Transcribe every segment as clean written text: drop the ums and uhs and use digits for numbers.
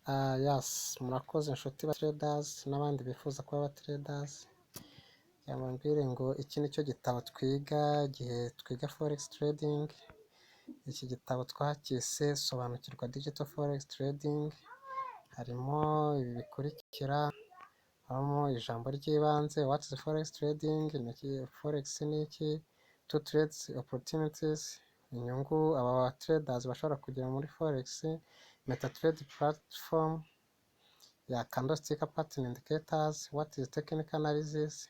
Yes, murakoze inshuti ba traders n'abandi bifuza kuba aba traders. Mbabwire ngo iki ni cyo gitabo twiga igihe twiga forex trading. Iki gitabo twakise sobanukirwa digital forex trading. Harimo ibi bikurikira, habamo ijambo ry'ibanze what is forex trading, forex ni iki, to trades opportunities, inyungu aba traders bashobora kugira muri forex, MetaTrader platform ya candlestick pattern indicators, what is technical analysis.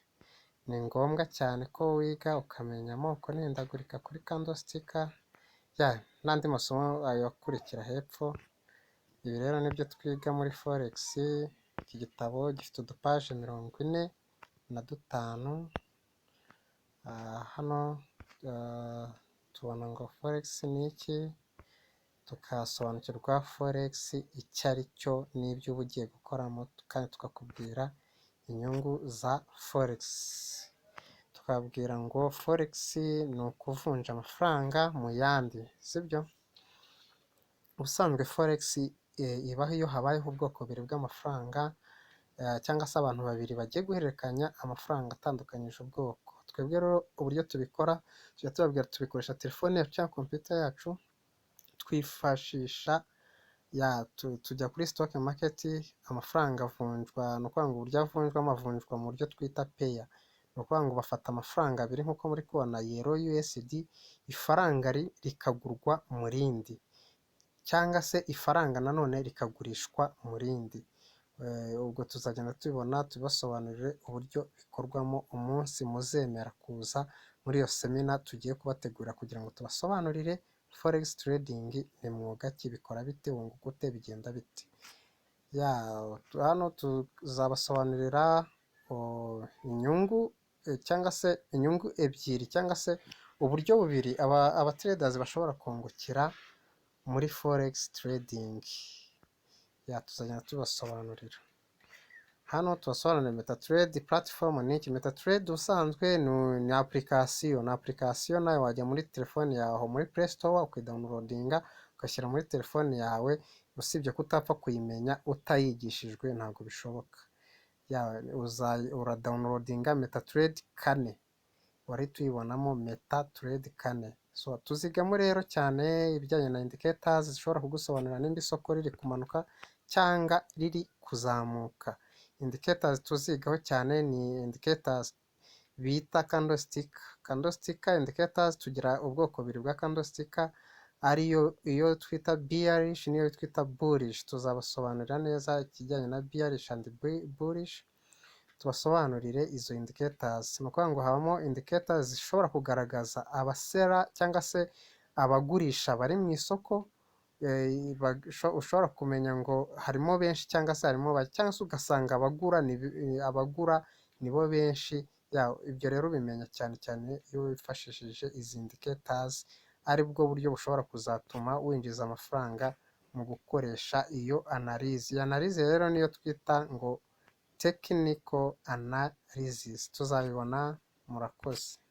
Ni ngombwa cyane ko wiga ukamenya amoko n'ihindagurika kuri candlestick n'andi masomo ayo akurikira hepfo. Ibi rero nibyo twiga muri forex. Iki gitabo gifite udupaje 45. Hano tubona ngo forex ni iki, tukasobanukirwa forex icyo ari cyo n'ibyo uba ugiye gukoramo, kandi tukakubwira inyungu za forex. Tukabwira ngo forex ni ukuvunja amafaranga mu yandi, sibyo? Ubusanzwe forex ibaho iyo habayeho ubwoko bubiri bw'amafaranga, cyangwa se abantu babiri bagiye guhererekanya amafaranga atandukanyije ubwoko. Twebwe rero uburyo tubikora, tujya tubabwira tubikoresha telefone yacu cyangwa computer yacu. Twifashisha tujya kuri stock market, amafaranga avunjwa, ni ukuvuga ngo uburyo avunjwamo avunjwa mu buryo twita peya. Ni ukuvuga ngo bafata amafaranga abiri nk'uko muri kubona yero USD, ifaranga rikagurwa mu rindi, cyangwa se ifaranga nanone rikagurishwa mu rindi. Ubwo tuzagenda tubibona, tubasobanurire uburyo bikorwamo umunsi muzemera kuza muri iyo semina tugiye kubategura, kugira ngo tubasobanurire forex trading ni mwuga ki, bikora bite, wunguka ute, bigenda bite. Hano tuzabasobanurira inyungu, cyangwa se inyungu ebyiri, cyangwa se uburyo bubiri aba traders bashobora kungukira muri forex trading. Tuzagenda tubasobanurira. Hano tubasobanurira MetaTrader platform ni iki. MetaTrader ubusanzwe ni application nawe wajya muri telefone yawe muri Play Store ukidownloadinga ugashyira muri telefone yawe, usibye ko utapfa kuyimenya utayigishijwe, ntabwo bishoboka. Uradownloadinga MetaTrader 4, wari tuyibonamo MetaTrader 4. Tuzigamo rero cyane ibijyanye na indicators zishobora kugusobanurira nimba isoko riri kumanuka cyangwa riri kuzamuka. Indicators tuzigaho cyane ni indicators bita candlestick indicators. Tugira ubwoko bubiri bwa candlestick, ariyo iyo twita bearish niyo twita bullish. Tuzabasobanurira neza ikijyanye na bearish and bullish, tubasobanurire izo indicators. Ni ukuvuga ngo habamo indicators zishobora kugaragaza abasera cyangwa se abagurisha bari mu isoko. Ushobora kumenya ngo harimo benshi cyangwa se harimo bake, cyangwa se ugasanga abagura nibo benshi. Ibyo rero ubimenya cyane cyane iyo wifashishije izi indicators, ari bwo buryo bushobora kuzatuma winjiza amafaranga mu gukoresha iyo analyse. Iyo analyse rero niyo twita ngo technical analysis. Tuzabibona. Murakoze.